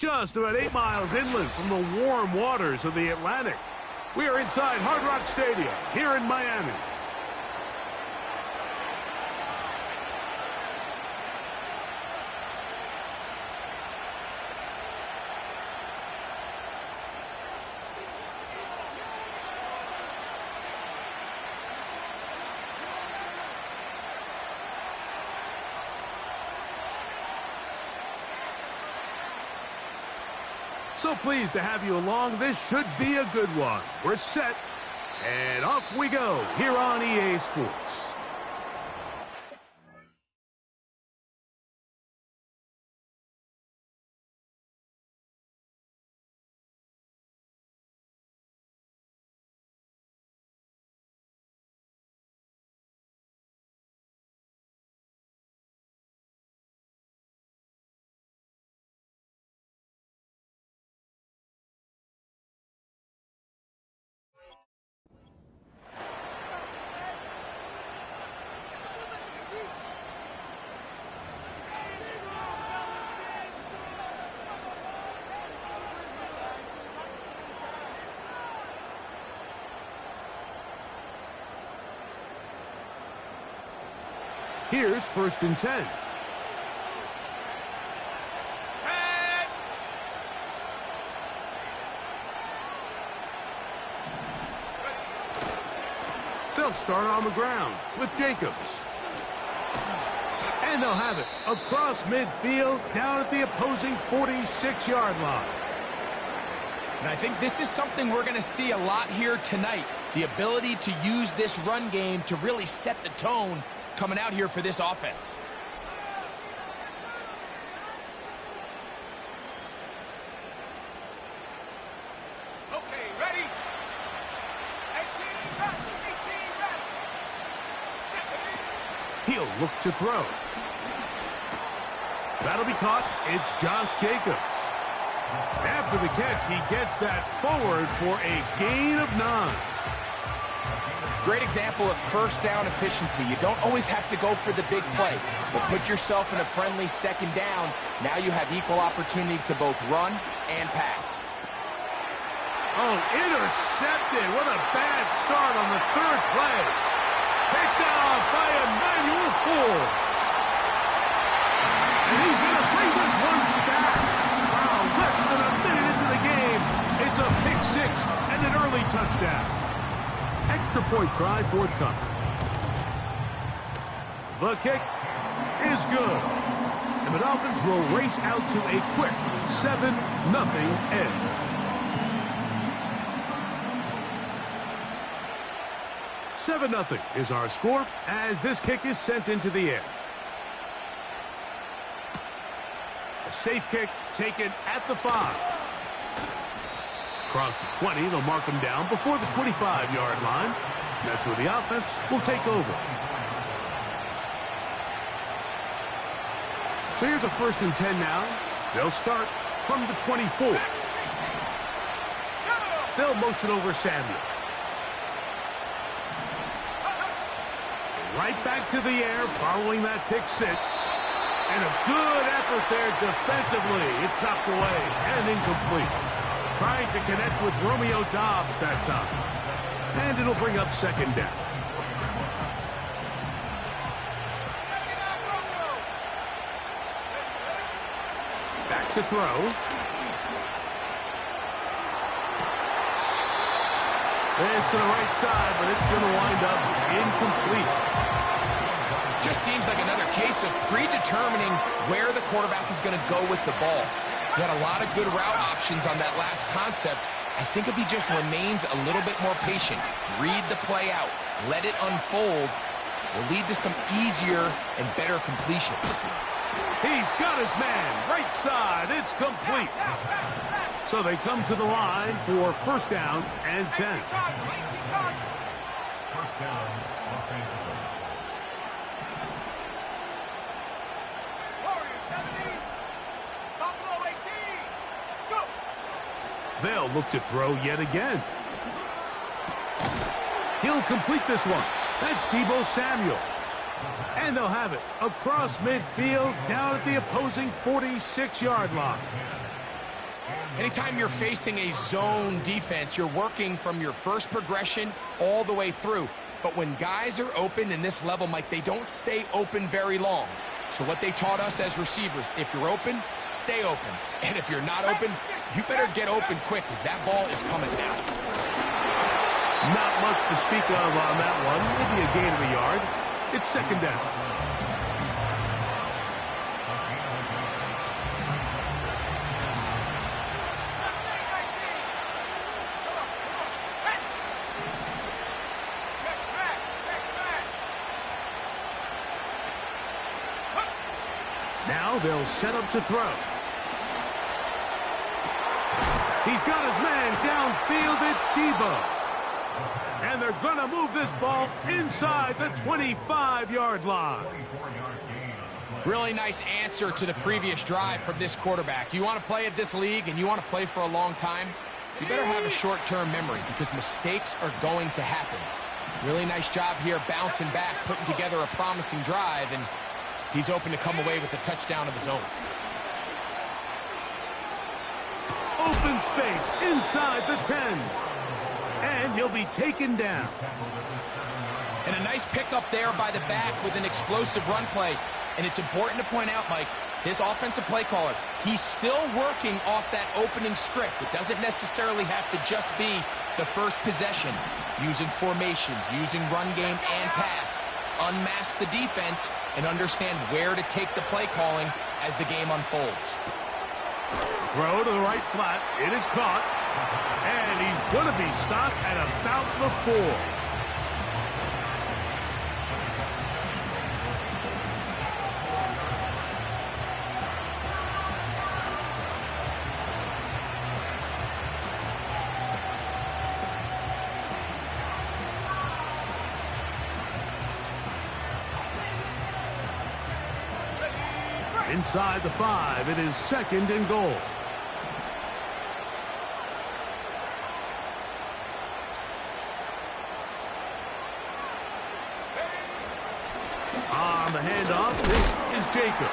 just about 8 miles inland from the warm waters of the Atlantic. We are inside Hard Rock Stadium here in Miami. So pleased to have you along. This should be a good one. We're set, and off we go here on EA Sports. Here's 1st and 10. They'll start on the ground with Jacobs. And they'll have it across midfield down at the opposing 46-yard line. And I think this is something we're going to see a lot here tonight. The ability to use this run game to really set the tone coming out here for this offense. Okay, ready? 18 ready. He'll look to throw. That'll be caught. It's Josh Jacobs. After the catch, he gets that forward for a gain of 9. Great example of first down efficiency. You don't always have to go for the big play, but put yourself in a friendly 2nd down. Now you have equal opportunity to both run and pass. Oh, intercepted. What a bad start on the 3rd play. Picked off by Emmanuel Forbes. And he's going to bring this one back. Wow, less than a minute into the game. It's a pick 6 and an early touchdown. Extra point try forthcoming. The kick is good. And the Dolphins will race out to a quick 7-0 edge. 7-0 is our score as this kick is sent into the air. A safe kick taken at the 5. Across the 20, they'll mark him down before the 25-yard line. That's where the offense will take over. So here's a 1st and 10 now. They'll start from the 24. They'll motion over Samuel. Right back to the air following that pick 6. And a good effort there defensively. It's knocked away and incomplete. Trying to connect with Romeo Doubs that time. And it'll bring up 2nd down. Back to throw. This to the right side, but it's going to wind up incomplete. Just seems like another case of predetermining where the quarterback is going to go with the ball. He had a lot of good route options on that last concept. I think if he just remains a little bit more patient, read the play out, let it unfold, will lead to some easier and better completions. He's got his man, right side, it's complete. So they come to the line for 1st down and 10. 1st down, Los Angeles. They'll look to throw yet again. He'll complete this one. That's Deebo Samuel. And they'll have it across midfield down at the opposing 46-yard line. Anytime you're facing a zone defense, you're working from your first progression all the way through. But when guys are open in this level, Mike, they don't stay open very long. So what they taught us as receivers, if you're open, stay open. And if you're not open, you better get open quick because that ball is coming down. Not much to speak of on that one. Maybe a gain of a yard. It's second down. Now they'll set up to throw. He's got his man downfield. It's Debo. And they're going to move this ball inside the 25-yard line. Really nice answer to the previous drive from this quarterback. You want to play at this league and you want to play for a long time, you better have a short-term memory because mistakes are going to happen. Really nice job here bouncing back, putting together a promising drive, and he's open to come away with a touchdown of his own. Open space inside the 10. And he'll be taken down. And a nice pickup there by the back with an explosive run play. And it's important to point out, Mike, this offensive play caller, he's still working off that opening script. It doesn't necessarily have to just be the first possession. Using formations, using run game and pass. Unmask the defense and understand where to take the play calling as the game unfolds. Throw to the right flat. It is caught. And he's going to be stopped at about the 4. Inside the 5, it is second and goal. On the handoff, this is Jacobs.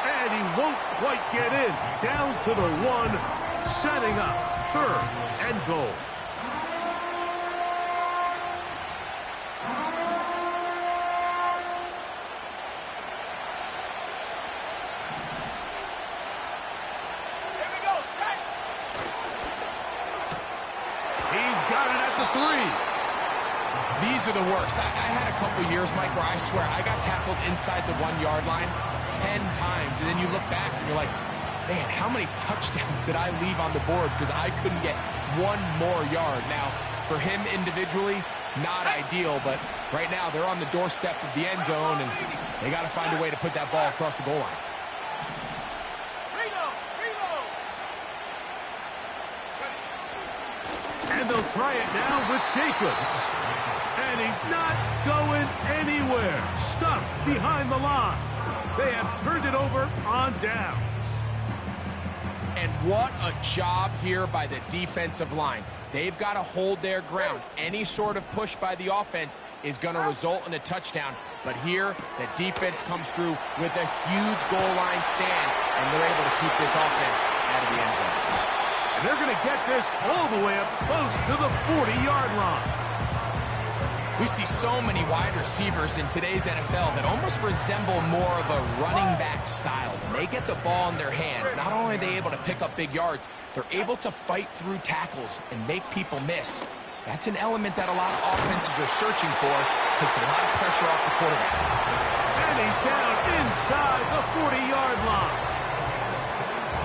And he won't quite get in. Down to the 1, setting up third and goal. These are the worst. I had a couple years, Mike, where I swear I got tackled inside the 1-yard line 10 times. And then you look back and you're like, man, how many touchdowns did I leave on the board because I couldn't get one more yard? Now, for him individually, not ideal. But right now, they're on the doorstep of the end zone, and they got to find a way to put that ball across the goal line. And they'll try it now with Jacobs. And he's not going anywhere. Stuffed behind the line. They have turned it over on downs. And what a job here by the defensive line. They've got to hold their ground. Any sort of push by the offense is going to result in a touchdown. But here, the defense comes through with a huge goal line stand, and they're able to keep this offense out of the end zone. And they're going to get this all the way up close to the 40-yard line. We see so many wide receivers in today's NFL that almost resemble more of a running back style. When they get the ball in their hands, not only are they able to pick up big yards, they're able to fight through tackles and make people miss. That's an element that a lot of offenses are searching for. Takes a lot of pressure off the quarterback. And he's down inside the 40-yard line.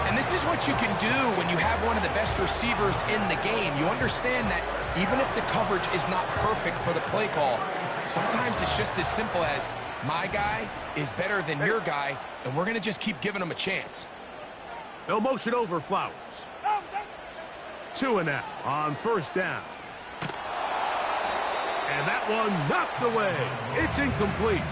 And this is what you can do when you have one of the best receivers in the game. You understand that even if the coverage is not perfect for the play call, sometimes it's just as simple as, my guy is better than your guy, and we're going to just keep giving him a chance. They'll motion over Flowers. 2 and out on first down. And that one knocked away. It's incomplete.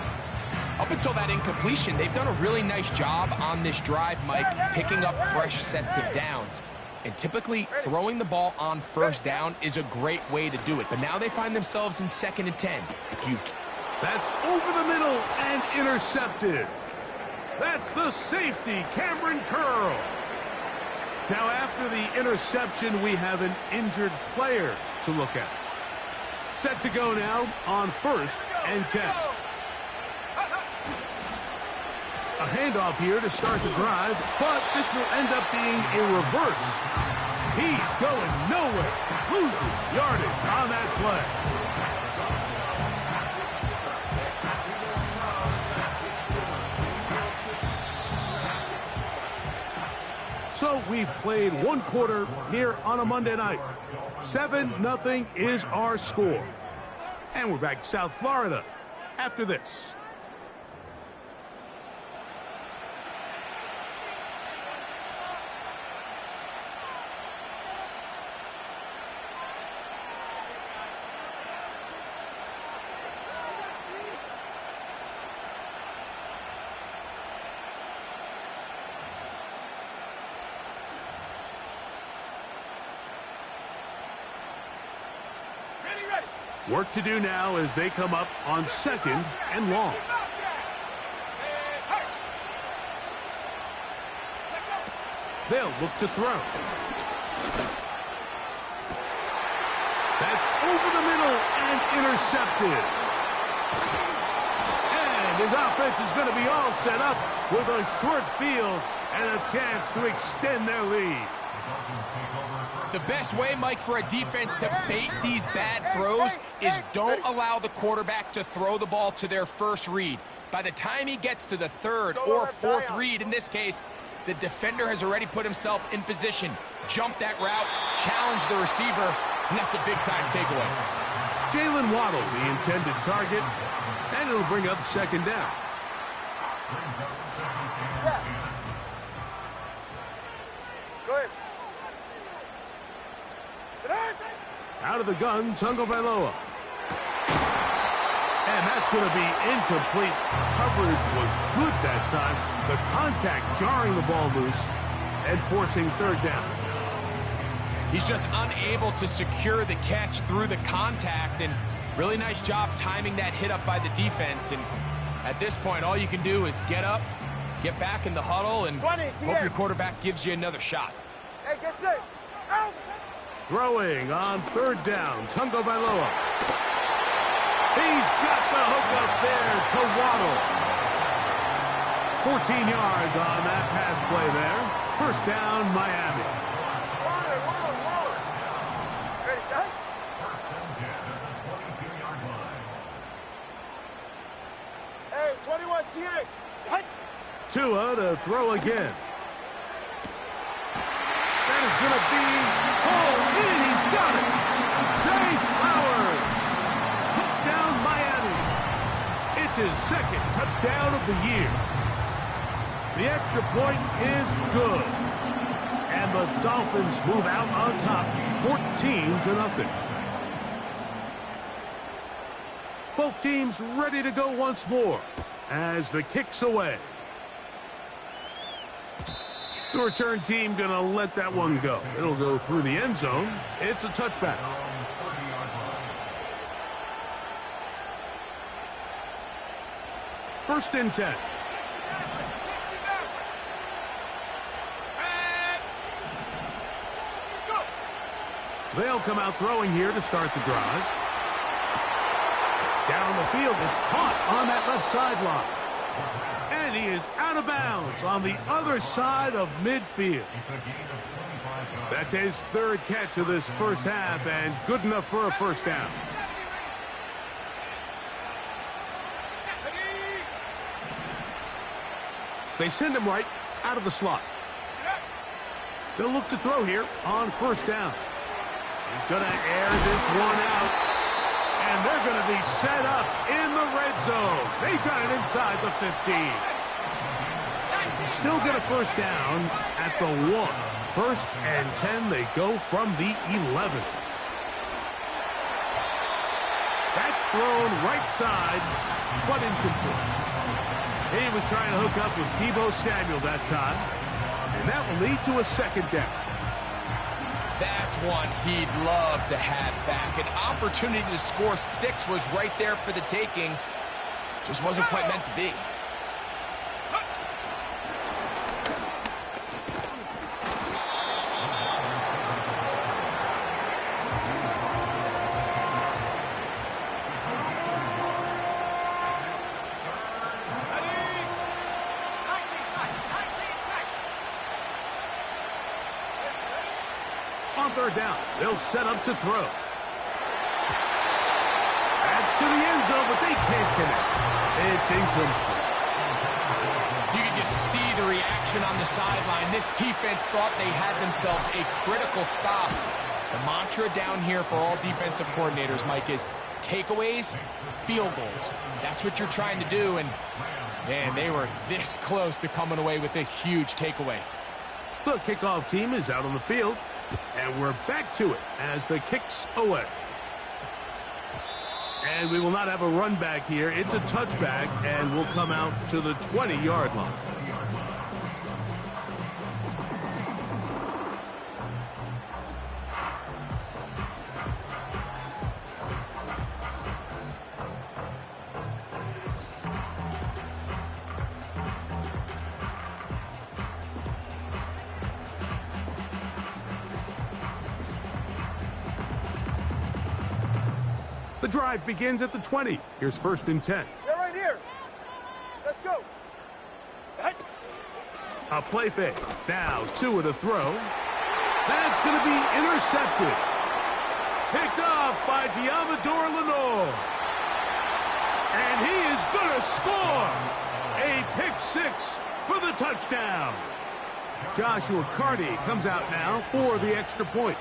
Up until that incompletion, they've done a really nice job on this drive, Mike, picking up fresh sets of downs. And typically, throwing the ball on first down is a great way to do it. But now they find themselves in 2nd and 10. That's over the middle and intercepted. That's the safety, Cameron Curl. Now, after the interception, we have an injured player to look at. Set to go now on 1st and 10. A handoff here to start the drive, but this will end up being a reverse. He's going nowhere, losing yardage on that play. So we've played one quarter here on a Monday night. 7-0 is our score. And we're back to South Florida after this. Work to do now as they come up on 2nd and long. They'll look to throw. That's over the middle and intercepted. And his offense is going to be all set up with a short field and a chance to extend their lead. The best way, Mike, for a defense to bait these bad throws is don't allow the quarterback to throw the ball to their first read. By the time he gets to the 3rd or 4th read, in this case, the defender has already put himself in position, jumped that route, challenged the receiver, and that's a big-time takeaway. Jalen Waddle, the intended target, and it'll bring up 2nd down. Out of the gun, Tagovailoa. And that's going to be incomplete. Coverage was good that time. The contact jarring the ball loose and forcing 3rd down. He's just unable to secure the catch through the contact, and really nice job timing that hit up by the defense. And at this point, all you can do is get up, get back in the huddle, and hope your quarterback gives you another shot. Hey, get set. Out. Throwing on 3rd down, Tagovailoa. He's got the hook up there to Waddle. 14 yards on that pass play there. 1st down, Miami. Water. Ready, shot? 22 TA. Shot. Tua to throw again. That is going to be pulled in. He's got it. Zay Flowers. Touchdown, Miami. It's his 2nd touchdown of the year. The extra point is good. And the Dolphins move out on top, 14-0. Both teams ready to go once more as the kick's away. The return team going to let that one go. It'll go through the end zone. It's a touchback. First and 10. They'll come out throwing here to start the drive. Down the field, it's caught on that left sideline. And he is out of bounds on the other side of midfield. That's his 3rd catch of this 1st half, and good enough for a 1st down. They send him right out of the slot. They'll look to throw here on 1st down. He's going to air this one out. And they're going to be set up in the red zone. They've got it inside the 15. Still get a 1st down at the 1. 1st and 10, they go from the 11. That's thrown right side, but incomplete. He was trying to hook up with Deebo Samuel that time, and that will lead to a 2nd down. That's one he'd love to have back. An opportunity to score 6 was right there for the taking. Just wasn't quite meant to be. On third down, they'll set up to throw. That's to the end zone, but they can't connect. It's incomplete. You can just see the reaction on the sideline. This defense thought they had themselves a critical stop. The mantra down here for all defensive coordinators, Mike, is takeaways, field goals. That's what you're trying to do, and man, they were this close to coming away with a huge takeaway. The kickoff team is out on the field, and we're back to it as the kick's away. And we will not have a run back here. It's a touchback, and we'll come out to the 20-yard line. The drive begins at the 20. Here's 1st and 10. They're right here. Let's go. A play fake. Now Tua to throw. That's going to be intercepted. Picked off by Diamador Lenore. And he is going to score. A pick six for the touchdown. Joshua Carty comes out now for the extra point.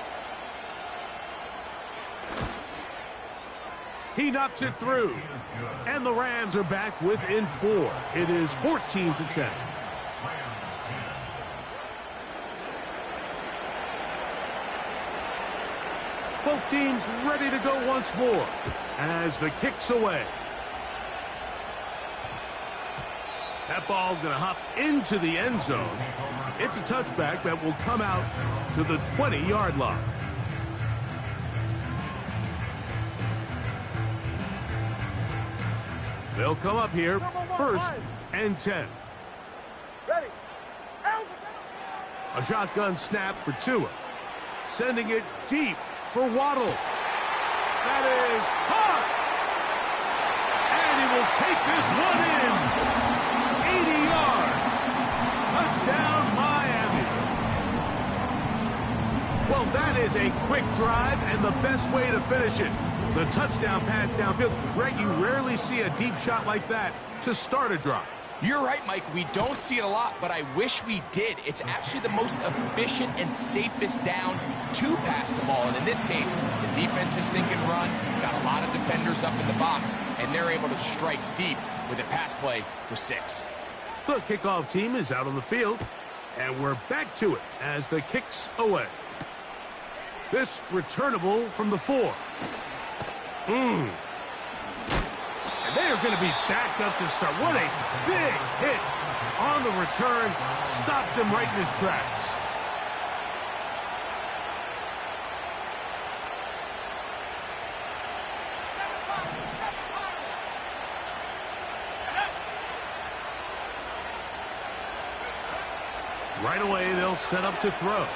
He knocks it through. And the Rams are back within 4. It is 14-10. Both teams ready to go once more as the kick's away. That ball going to hop into the end zone. It's a touchback that will come out to the 20-yard line. They'll come up here, 1st and 10. Ready. A shotgun snap for Tua. Sending it deep for Waddle. That is caught. And he will take this one in. 80 yards. Touchdown, Miami. Well, that is a quick drive and the best way to finish it. The touchdown pass downfield. Greg, you rarely see a deep shot like that to start a drive. You're right, Mike. We don't see it a lot, but I wish we did. It's actually the most efficient and safest down to pass the ball. And in this case, the defense is thinking run, got a lot of defenders up in the box, and they're able to strike deep with a pass play for 6. The kickoff team is out on the field, and we're back to it as the kick's away. This returnable from the 4. And they are going to be backed up to start. What a big hit on the return. Stopped him right in his tracks. Right away, they'll set up to throw.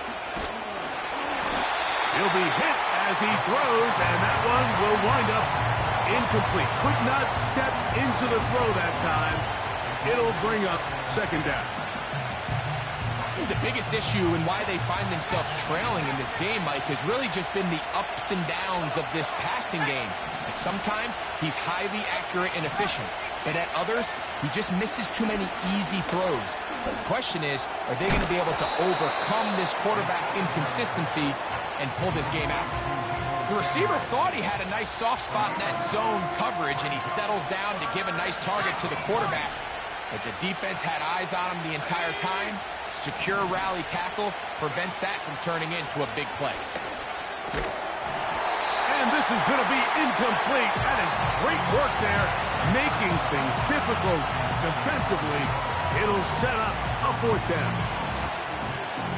He'll be hit as he throws, and that one will wind up incomplete. Could not step into the throw that time. It'll bring up 2nd down. The biggest issue and why they find themselves trailing in this game, Mike, has really just been the ups and downs of this passing game. And sometimes he's highly accurate and efficient, but at others, he just misses too many easy throws. The question is, are they going to be able to overcome this quarterback inconsistency and pull this game out? The receiver thought he had a nice soft spot in that zone coverage, and he settles down to give a nice target to the quarterback. But the defense had eyes on him the entire time. Secure rally tackle prevents that from turning into a big play. And this is going to be incomplete. That is great work there, making things difficult defensively. It'll set up a 4th down.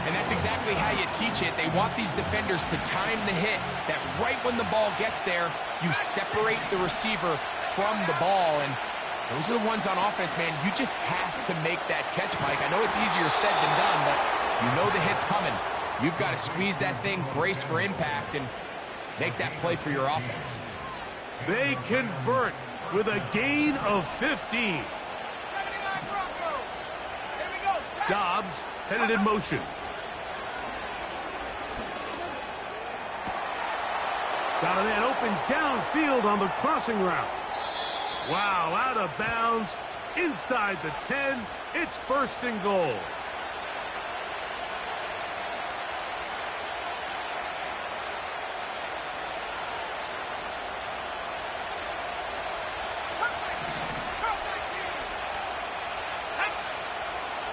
And that's exactly how you teach it. They want these defenders to time the hit, that right when the ball gets there, you separate the receiver from the ball. And those are the ones on offense, man. You just have to make that catch, Mike. I know it's easier said than done, but you know the hit's coming. You've got to squeeze that thing, brace for impact, and make that play for your offense. They convert with a gain of 15. Dobbs headed in motion. Got a man open downfield on the crossing route. Wow, out of bounds, inside the 10. It's 1st and goal.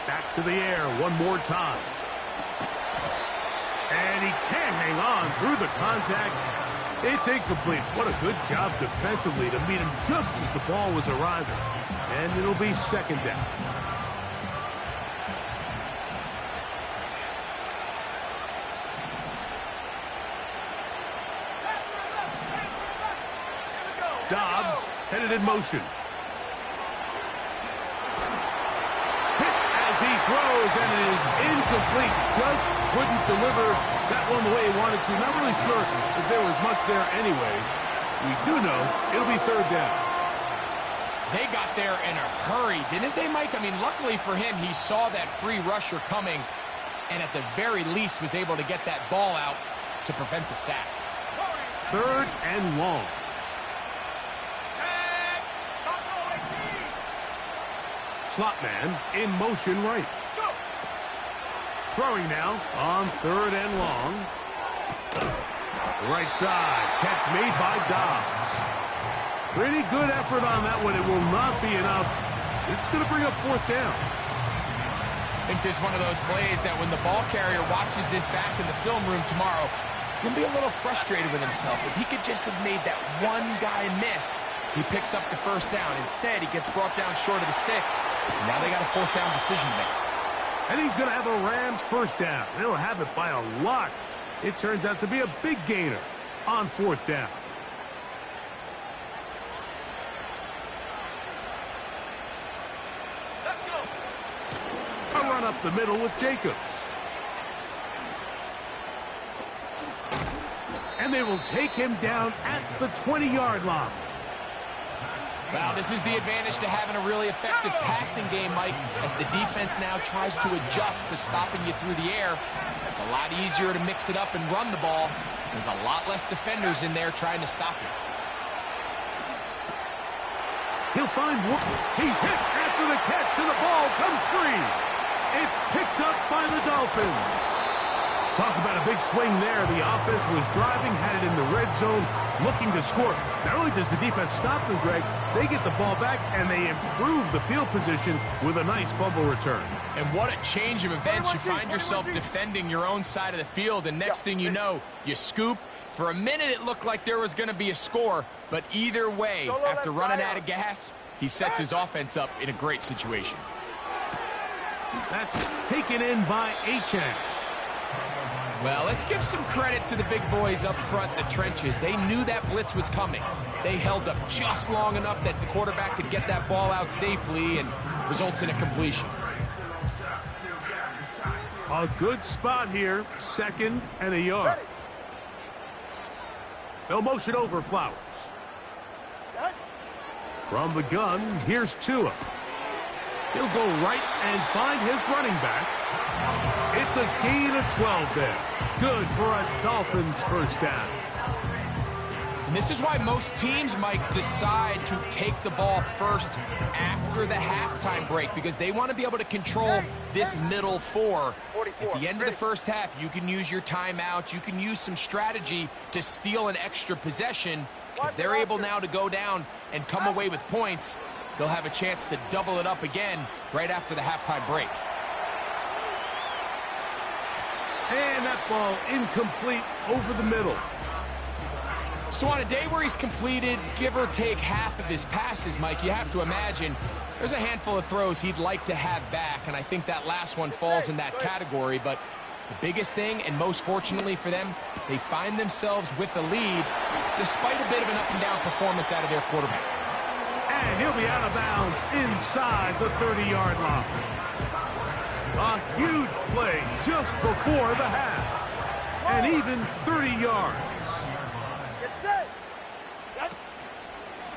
Back to the air one more time. And he can't hang on through the contact. It's incomplete. What a good job defensively to meet him just as the ball was arriving. And it'll be 2nd down. Dobbs headed in motion. Hit as he throws, and it is incomplete. Just couldn't deliver that one the way he wanted to. Not really sure if there was much there anyways. We do know it'll be 3rd down. They got there in a hurry, didn't they, Mike? I mean, luckily for him, he saw that free rusher coming and at the very least was able to get that ball out to prevent the sack. 3rd and long. Slot man in motion right. Throwing now on 3rd and long. Right side. Catch made by Dobbs. Pretty good effort on that one. It will not be enough. It's going to bring up 4th down. I think there's one of those plays that when the ball carrier watches this back in the film room tomorrow, he's going to be a little frustrated with himself. If he could just have made that one guy miss, he picks up the 1st down. Instead, he gets brought down short of the sticks. Now they got a 4th down decision to make. And he's going to have the Rams 1st down. They'll have it by a lot. It turns out to be a big gainer on 4th down. Let's go. A run up the middle with Jacobs. And they will take him down at the 20-yard line. Well, this is the advantage to having a really effective passing game, Mike, as the defense now tries to adjust to stopping you through the air. It's a lot easier to mix it up and run the ball. There's a lot less defenders in there trying to stop you. He'll find one. He's hit after the catch, and the ball comes free. It's picked up by the Dolphins. Talk about a big swing there. The offense was driving, had it in the red zone, looking to score. Not only does the defense stop them, Greg, they get the ball back, and they improve the field position with a nice fumble return. And what a change of events. You find yourself defending your own side of the field, and next thing you know, you scoop. For a minute, it looked like there was going to be a score, but either way, after running out of gas, he sets his offense up in a great situation. That's taken in by HGg. Well, let's give some credit to the big boys up front in the trenches. They knew that blitz was coming. They held up just long enough that the quarterback could get that ball out safely and results in a completion. A good spot here, 2nd and a yard. They'll motion over Flowers. From the gun, here's Tua. He'll go right and find his running back. It's a gain of 12 there. Good for a Dolphins 1st down. And this is why most teams might decide to take the ball first after the halftime break, because they want to be able to control this middle 4. At the end of the 1st half, you can use your timeout. You can use some strategy to steal an extra possession. If they're able now to go down and come away with points, they'll have a chance to double it up again right after the halftime break. And that ball incomplete over the middle. So on a day where he's completed, give or take half of his passes, Mike, you have to imagine there's a handful of throws he'd like to have back, and I think that last one falls in that category. But the biggest thing, and most fortunately for them, they find themselves with a lead despite a bit of an up-and-down performance out of their quarterback. And he'll be out of bounds inside the 30-yard line. A huge play just before the half. And even 30 yards. Get set.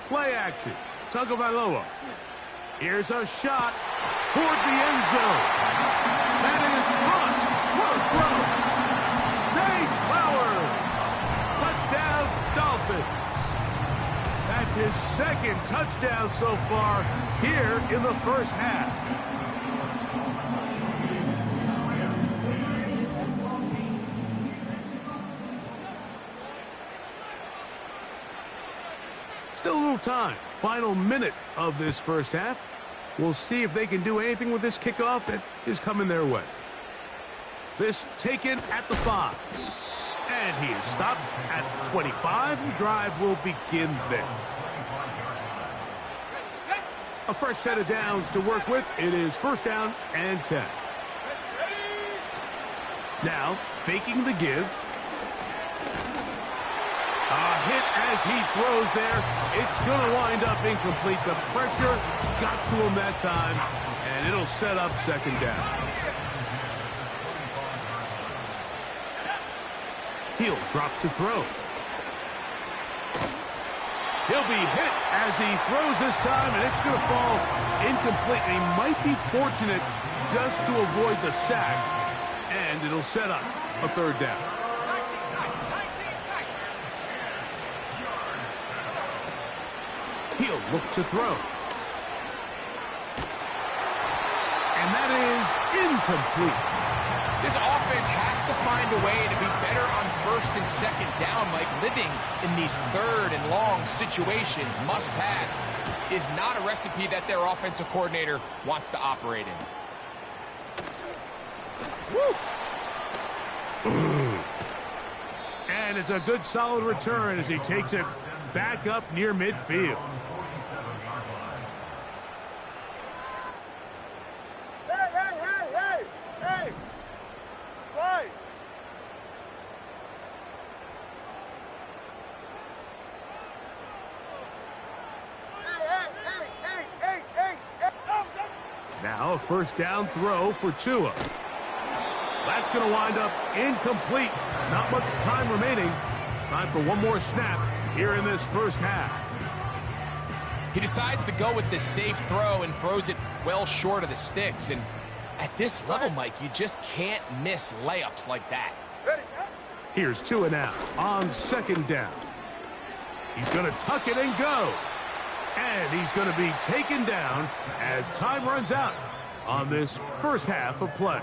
Play action. Tagovailoa. Here's a shot toward the end zone. That is caught. What a throw. Zay Flowers. Touchdown, touchdowns so far here in the first half. Still a little time. Final minute of this first half. We'll see if they can do anything with this kickoff that is coming their way. This taken at the 5. And he is stopped at 25. The drive will begin there. A fresh set of downs to work with. It is first down and 10. Now, faking the give. A hit as he throws there. It's going to wind up incomplete. The pressure got to him that time, and it'll set up second down. He'll drop to throw. He'll be hit as he throws this time, and it's going to fall incomplete. And he might be fortunate just to avoid the sack, and it'll set up a third down. He'll look to throw. And that is incomplete. This offense has to find a way to be better on first and second down, Mike. Living in these third and long situations, must pass, is not a recipe that their offensive coordinator wants to operate in. Woo! And it's a good solid return as he takes it back up near midfield. Hey! Slide! Now a first down throw for Tua. That's going to wind up incomplete. Not much time remaining. Time for one more snap here in this first half. He decides to go with the safe throw and throws it well short of the sticks. And at this level, Mike, you just can't miss layups like that. Here's Tua now on second down. He's going to tuck it and go. And he's going to be taken down as time runs out on this first half of play.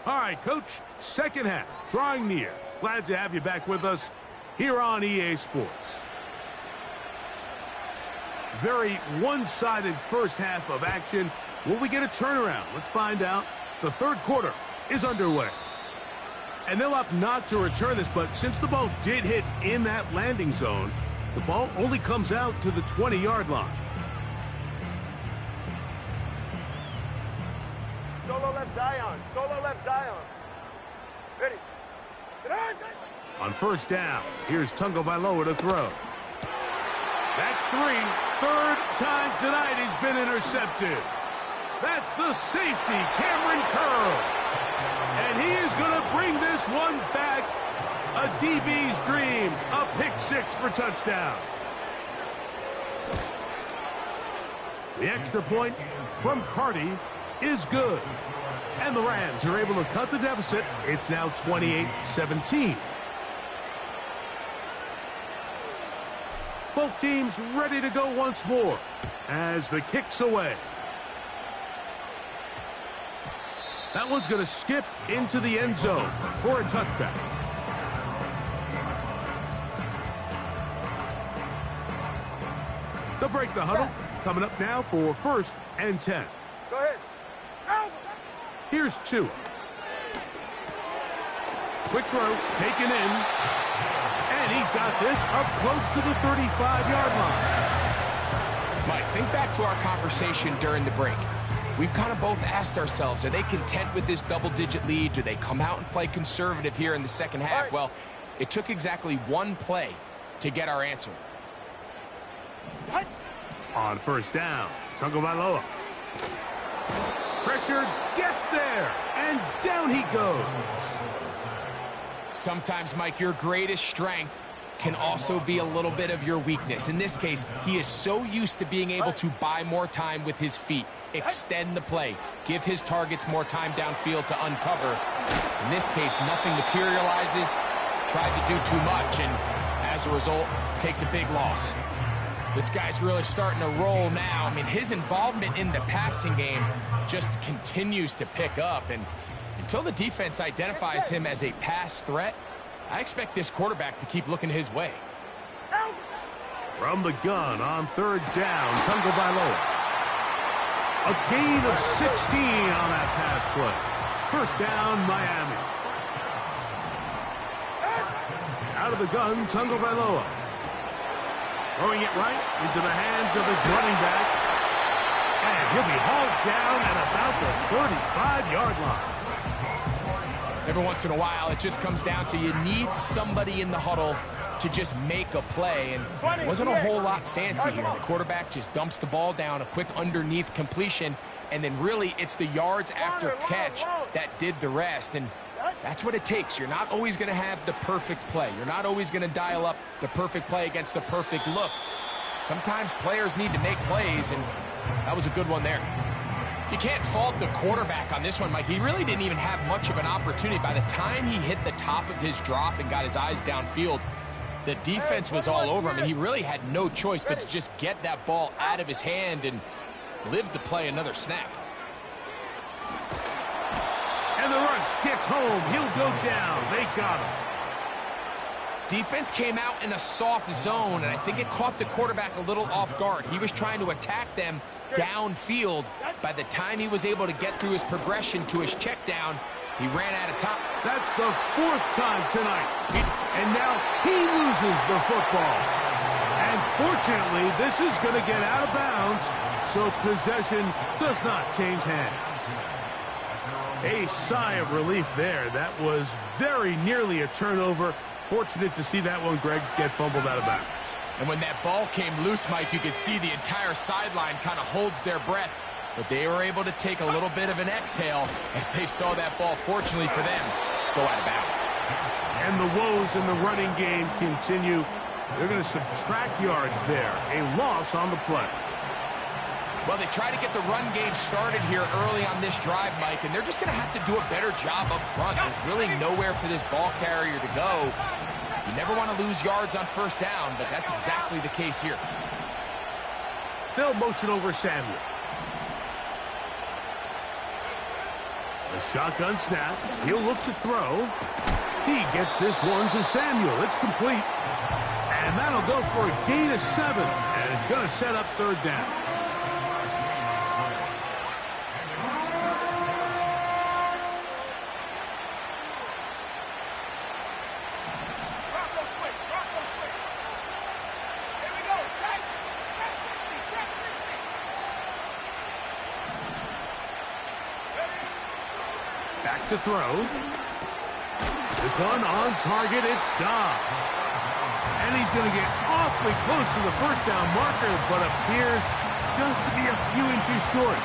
All right, Coach, second half, drawing near. Glad to have you back with us here on EA Sports. Very one-sided first half of action. Will we get a turnaround? Let's find out. The third quarter is underway. And they'll opt not to return this, but since the ball did hit in that landing zone, the ball only comes out to the 20-yard line. Solo left Zion. Solo left Zion. Ready. On first down, here's Tungo Vailoa to throw. That's 3. Third time tonight he's been intercepted. That's the safety, Cameron Curl. And he is going to bring this one back. A DB's dream. A pick 6 for touchdown. The extra point from Carty is good. And the Rams are able to cut the deficit. It's now 28-17. Both teams ready to go once more as the kick's away. That one's going to skip into the end zone for a touchback. They'll break the huddle. Coming up now for first and 10. Go ahead. Here's Tua. Quick throw, taken in. And he's got this up close to the 35-yard line. Mike, think back to our conversation during the break. We've kind of both asked ourselves, are they content with this double-digit lead? Do they come out and play conservative here in the second half? Right. Well, it took exactly one play to get our answer. On first down, Tungo Vailoa. Pressure gets there, and down he goes. Sometimes, Mike, your greatest strength can also be a little bit of your weakness. In this case, he is so used to being able to buy more time with his feet, extend the play, give his targets more time downfield to uncover. In this case, nothing materializes, tried to do too much, and as a result, takes a big loss. This guy's really starting to roll now. I mean, his involvement in the passing game just continues to pick up, and until the defense identifies him as a pass threat, I expect this quarterback to keep looking his way. From the gun on third down, Tagovailoa. A gain of 16 on that pass play. First down, Miami. Out of the gun, Tagovailoa. Throwing it right into the hands of his running back. And he'll be hauled down at about the 35-yard line. Every once in a while, it just comes down to you need somebody in the huddle to just make a play, and it wasn't a whole lot fancy here. The quarterback just dumps the ball down, a quick underneath completion, and then really it's the yards after catch that did the rest, and that's what it takes. You're not always going to have the perfect play. You're not always going to dial up the perfect play against the perfect look. Sometimes players need to make plays, and that was a good one there. You can't fault the quarterback on this one, Mike. He really didn't even have much of an opportunity. By the time he hit the top of his drop and got his eyes downfield, the defense was all over him, and he really had no choice but to just get that ball out of his hand and live to play another snap. And the rush gets home. He'll go down. They got him. Defense came out in a soft zone, and I think it caught the quarterback a little off guard. He was trying to attack them downfield. By the time he was able to get through his progression to his check down, he ran out of time. That's the fourth time tonight. And now he loses the football. And fortunately, this is going to get out of bounds, so possession does not change hands. A sigh of relief there. That was very nearly a turnover. Fortunate to see that one, Greg, get fumbled out of bounds. And when that ball came loose, Mike, you could see the entire sideline kind of holds their breath. But they were able to take a little bit of an exhale as they saw that ball, fortunately for them, go out of bounds. And the woes in the running game continue. They're going to subtract yards there. A loss on the play. Well, they try to get the run game started here early on this drive, Mike, and they're just going to have to do a better job up front. There's really nowhere for this ball carrier to go. You never want to lose yards on first down, but that's exactly the case here. They'll motion over Samuel. A shotgun snap. He'll look to throw. He gets this one to Samuel. It's complete. And that'll go for a gain of 7. And it's going to set up third down. Back to throw. This one on target. It's Dobbs. And he's going to get awfully close to the first down marker, but appears just to be a few inches short.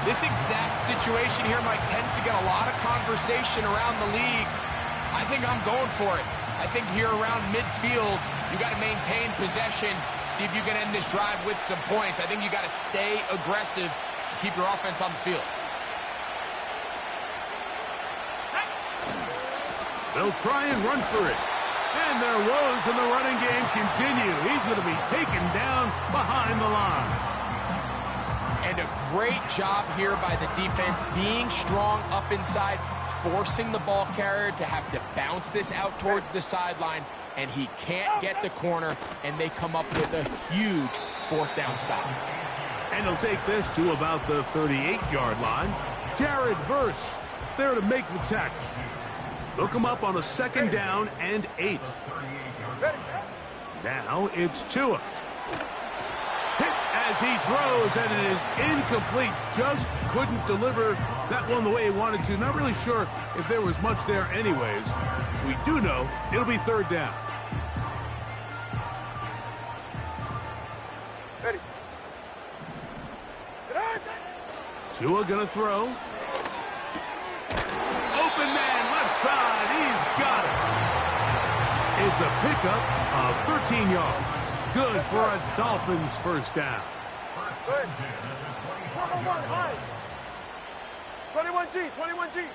This exact situation here, Mike, tends to get a lot of conversation around the league. I think I'm going for it. I think here around midfield, you got to maintain possession, see if you can end this drive with some points. I think you got to stay aggressive, keep your offense on the field. They'll try and run for it. And their woes in the running game continue. He's going to be taken down behind the line. And a great job here by the defense, being strong up inside, forcing the ball carrier to have to bounce this out towards the sideline, and he can't get the corner, and they come up with a huge fourth down stop. And he'll take this to about the 38-yard line. Jared Verse there to make the tackle. They'll come up on a second down and 8. Now it's Tua. Hit as he throws, and it is incomplete. Just couldn't deliver that one the way he wanted to. Not really sure if there was much there anyways. We do know it'll be third down. Tua gonna throw. Open man, left side. He's got it. It's a pickup of 13 yards. Good for a Dolphins first down. Good. 21, high. 21G, 21G.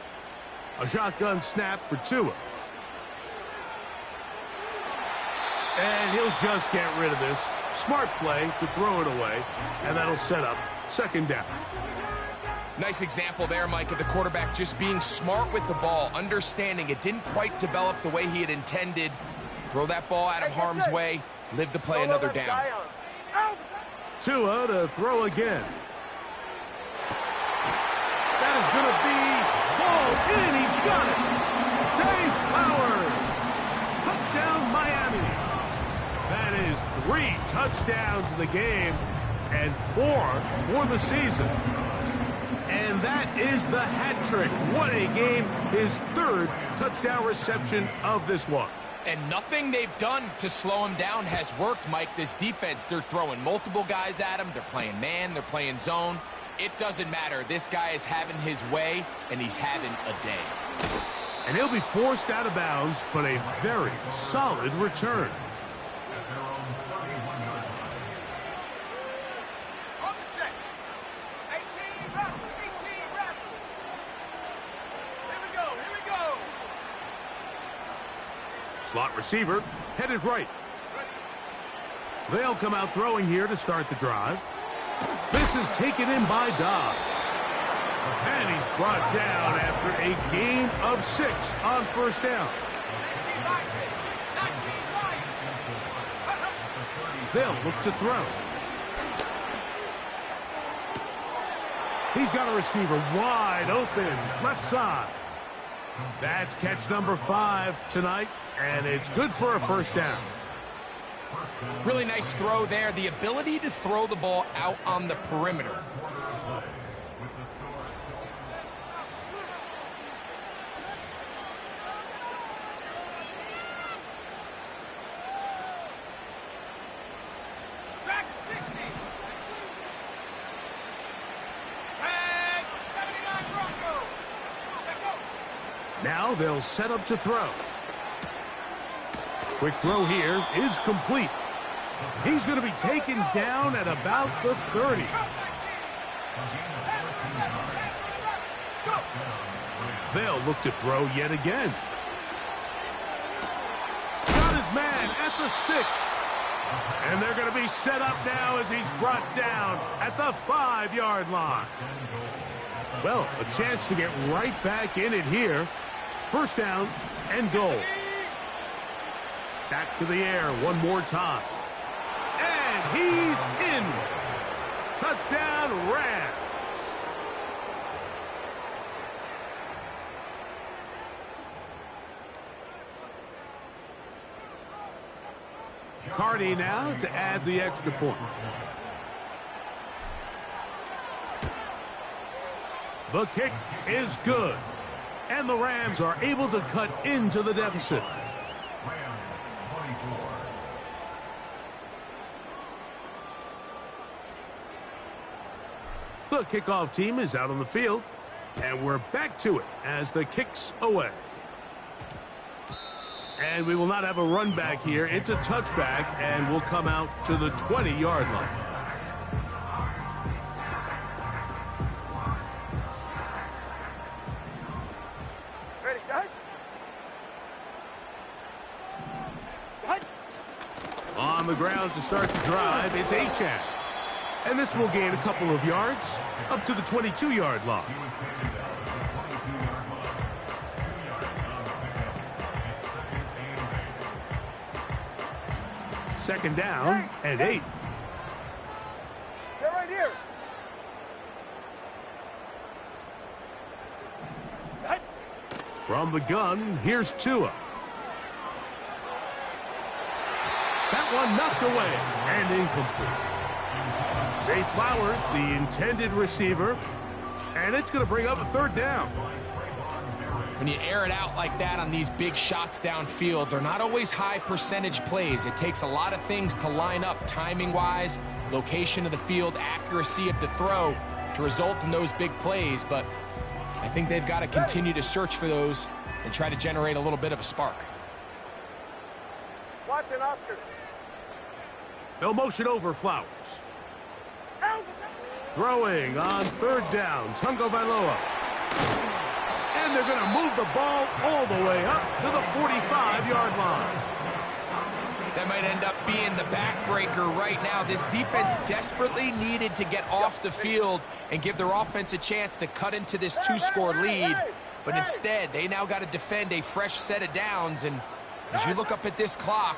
A shotgun snap for Tua. And he'll just get rid of this. Smart play to throw it away, and that'll set up second down. Nice example there, Mike, of the quarterback just being smart with the ball, understanding it didn't quite develop the way he had intended. Throw that ball out of harm's way, live to play another down. Tua to throw again. That is going to be called in. He's got it. Jay Flowers. Touchdown, Miami. That is 3 touchdowns in the game and 4 for the season. And that is the hat trick. What a game. His 3rd touchdown reception of this one. And nothing they've done to slow him down has worked, Mike. This defense, they're throwing multiple guys at him. They're playing man. They're playing zone. It doesn't matter. This guy is having his way, and he's having a day. And he'll be forced out of bounds, but a very solid return. Slot receiver headed right. They'll come out throwing here to start the drive. This is taken in by Dobbs. And he's brought down after a gain of 6 on first down. They'll look to throw. He's got a receiver wide open, left side. That's catch number 5 tonight, and it's good for a first down. Really nice throw there. The ability to throw the ball out on the perimeter. Now they'll set up to throw. Quick throw here is complete. He's going to be taken down at about the 30. They'll look to throw yet again. Got his man at the 6. And they're going to be set up now as he's brought down at the 5-yard line. Well, a chance to get right back in it here. First down and goal. Back to the air one more time. And he's in. Touchdown, Rams. Cardi now to add the extra point. The kick is good. And the Rams are able to cut into the deficit. The kickoff team is out on the field, and we're back to it as the kick's away. And we will not have a run back here. It's a touchback, and we'll come out to the 20-yard line. Ready, set. Set. On the ground to start the drive, it's Achane. And this will gain a couple of yards up to the 22-yard line. Second down and 8. Get right here. Set. From the gun, here's Tua. That one knocked away and incomplete. Zay Flowers, the intended receiver, and it's going to bring up a third down. When you air it out like that on these big shots downfield, they're not always high percentage plays. It takes a lot of things to line up timing-wise, location of the field, accuracy of the throw to result in those big plays. But I think they've got to continue to search for those and try to generate a little bit of a spark. Watson, Oscar. They'll motion over Flowers. Throwing on third down, Tungo Vailoa. And they're going to move the ball all the way up to the 45-yard line. That might end up being the backbreaker right now. This defense desperately needed to get off the field and give their offense a chance to cut into this two-score lead. But instead, they now got to defend a fresh set of downs. And as you look up at this clock,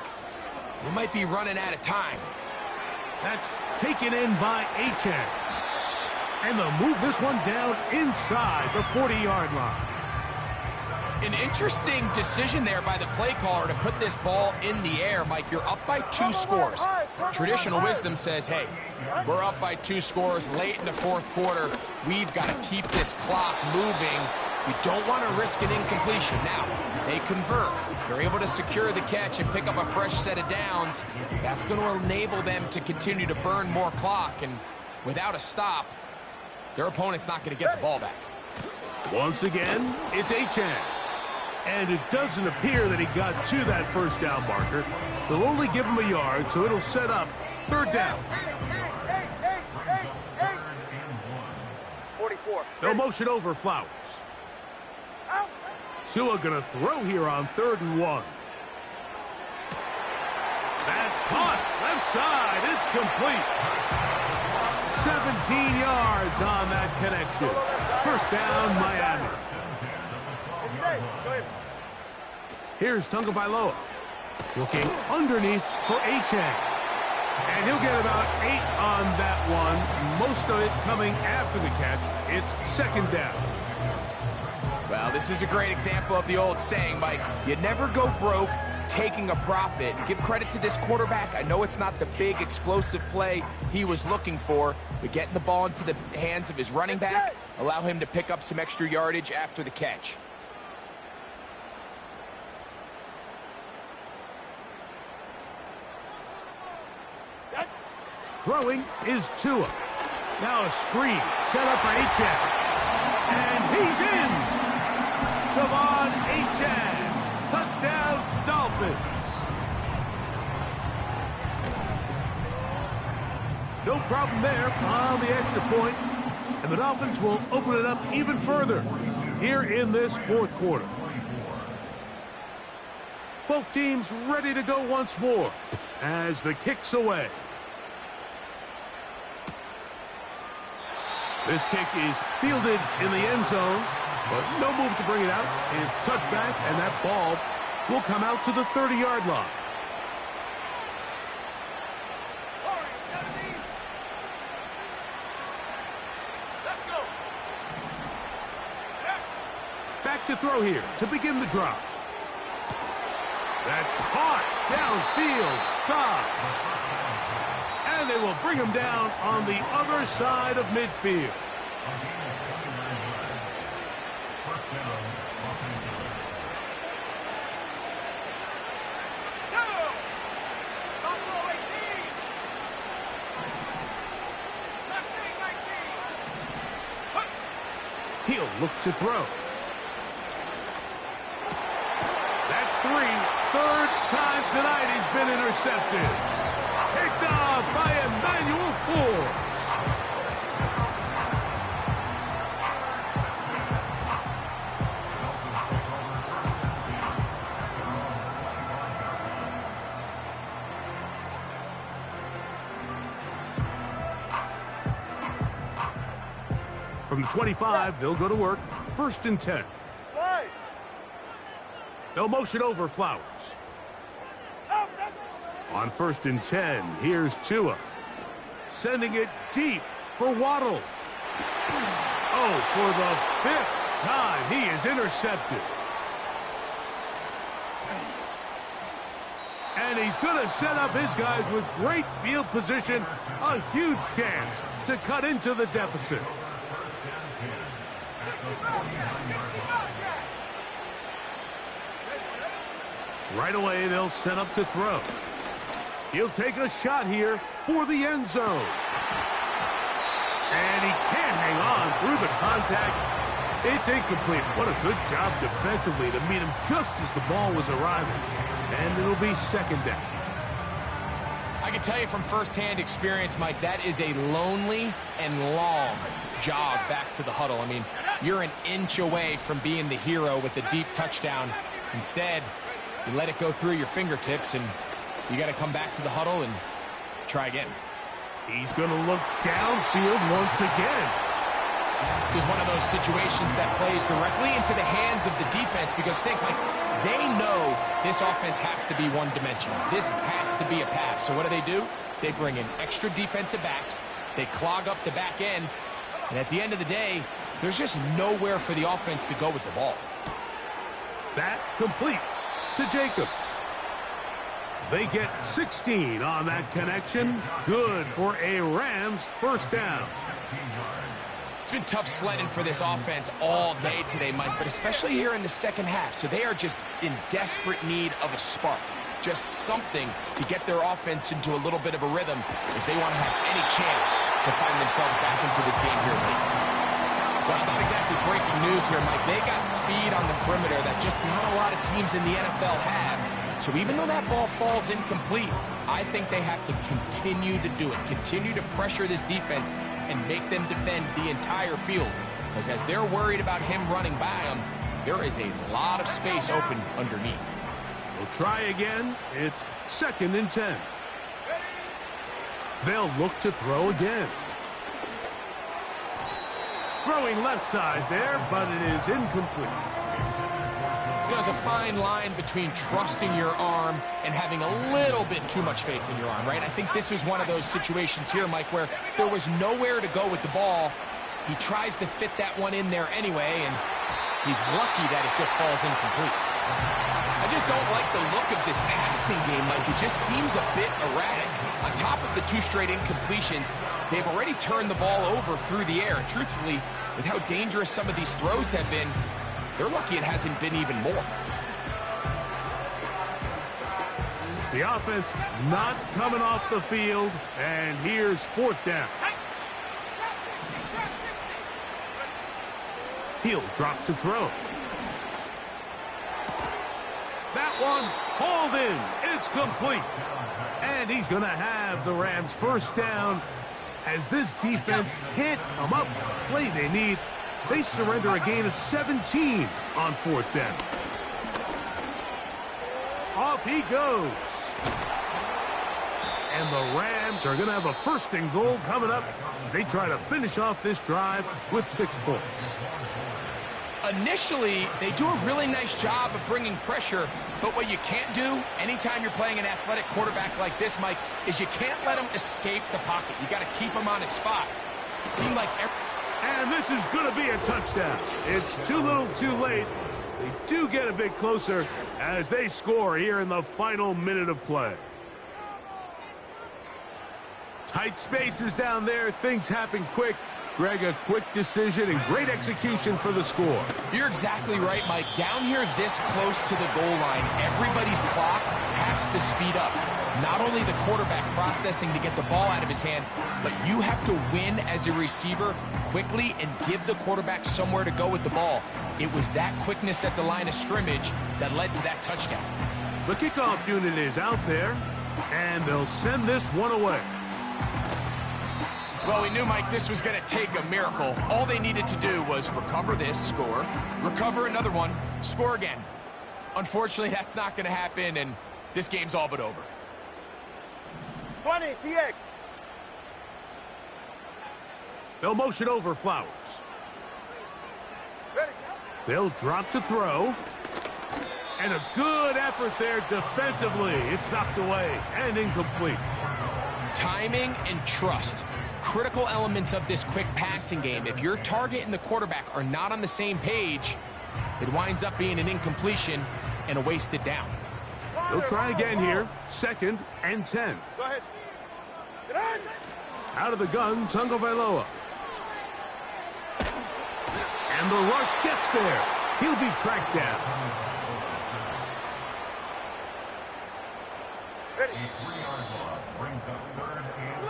you might be running out of time. That's taken in by HGg. And they'll move this one down inside the 40-yard line. An interesting decision there by the play caller to put this ball in the air. Mike, you're up by 2 scores. Traditional wisdom says, hey, we're up by 2 scores late in the fourth quarter. We've got to keep this clock moving. You don't want to risk an incompletion. Now, they convert. They're able to secure the catch and pick up a fresh set of downs. That's going to enable them to continue to burn more clock. And without a stop, their opponent's not going to get the ball back. Once again, it's HGg. And it doesn't appear that he got to that first down marker. They'll only give him a yard, so it'll set up third down. 44. They'll motion over Flowers. Tua gonna throw here on 3rd and 1. That's caught. Left side. It's complete. 17 yards on that connection. First down, Miami. Go ahead. Here's Tungo Vailoa. Looking underneath for HGg. And he'll get about 8 on that one. Most of it coming after the catch. It's 2nd down. Well, this is a great example of the old saying, Mike. You never go broke taking a profit. Give credit to this quarterback. I know it's not the big explosive play he was looking for, but getting the ball into the hands of his running back, allow him to pick up some extra yardage after the catch. Throwing is Tua. Now a screen set up for HGg. And he's in. Devon HGg. Touchdown, Dolphins. No problem there on the extra point. And the Dolphins will open it up even further here in this fourth quarter. Both teams ready to go once more as the kick's away. This kick is fielded in the end zone, but no move to bring it out. It's touchback, and that ball will come out to the 30-yard line. Let's go. Back to throw here to begin the drive. That's caught downfield. Dobbs. And they will bring him down on the other side of midfield. He'll look to throw. That's 3. 3rd time tonight he's been intercepted. Picked off by Emmanuel Forbes. From the 25, they'll go to work. 1st and 10. They'll motion over Flowers. On 1st and 10, here's Tua. Sending it deep for Waddle. Oh, for the 5th time, he is intercepted. And he's going to set up his guys with great field position. A huge chance to cut into the deficit. Right away, they'll set up to throw. He'll take a shot here for the end zone. And he can't hang on through the contact. It's incomplete. What a good job defensively to meet him just as the ball was arriving. And it'll be second down. I can tell you from firsthand experience, Mike, that is a lonely and long jog back to the huddle. I mean, you're an inch away from being the hero with a deep touchdown. Instead, you let it go through your fingertips, and you got to come back to the huddle and try again. He's going to look downfield once again. This is one of those situations that plays directly into the hands of the defense because think, like, they know this offense has to be one-dimensional. This has to be a pass. So what do? They bring in extra defensive backs. They clog up the back end. And at the end of the day, there's just nowhere for the offense to go with the ball. That complete to Jacobs. They get 16 on that connection. Good for a Rams first down. It's been tough sledding for this offense all day today, Mike, but especially here in the second half. So they are just in desperate need of a spark. Just something to get their offense into a little bit of a rhythm if they want to have any chance to find themselves back into this game here late. Well, not exactly breaking news here, Mike. They got speed on the perimeter that just not a lot of teams in the NFL have. So even though that ball falls incomplete, I think they have to continue to do it. Continue to pressure this defense and make them defend the entire field. Because as they're worried about him running by them, there is a lot of space open underneath. We'll try again. It's second and 10. They'll look to throw again. Throwing left side there, but it is incomplete. There's a fine line between trusting your arm and having a little bit too much faith in your arm, right? I think this is one of those situations here, Mike, where there was nowhere to go with the ball. He tries to fit that one in there anyway, and he's lucky that it just falls incomplete. I just don't like the look of this passing game, Mike. It just seems a bit erratic. On top of the 2 straight incompletions, they've already turned the ball over through the air. And truthfully, with how dangerous some of these throws have been, they're lucky it hasn't been even more. The offense not coming off the field, and here's fourth down. He'll drop to throw. That one hauled in. It's complete. And he's going to have the Rams first down as this defense can't come up with the play they need. They surrender a gain of 17 on fourth down. Off he goes. And the Rams are going to have a first and goal coming up as they try to finish off this drive with 6 points. Initially, they do a really nice job of bringing pressure, but what you can't do anytime you're playing an athletic quarterback like this, Mike, is you can't let him escape the pocket. You got to keep him on his spot. It seemed like and this is going to be a touchdown. It's too little too late. They do get a bit closer as they score here in the final minute of play. Tight spaces down there. Things happen quick. Greg, a quick decision and great execution for the score. You're exactly right, Mike. Down here this close to the goal line, everybody's clock has to speed up. Not only the quarterback processing to get the ball out of his hand, but you have to win as a receiver quickly and give the quarterback somewhere to go with the ball. It was that quickness at the line of scrimmage that led to that touchdown. The kickoff unit is out there, and they'll send this one away. Well, we knew, Mike, this was going to take a miracle. All they needed to do was recover this, score, recover another one, score again. Unfortunately, that's not going to happen, and this game's all but over. 20, TX. They'll motion over Flowers. They'll drop to throw. And a good effort there defensively. It's knocked away and incomplete. Timing and trust. Critical elements of this quick passing game. If your target and the quarterback are not on the same page, it winds up being an incompletion and a wasted down. They'll try again here. Second and 10. Go ahead. Get on. Out of the gun, Tagovailoa. And the rush gets there. He'll be tracked down. Ready. A 3-yard loss brings up 3rd and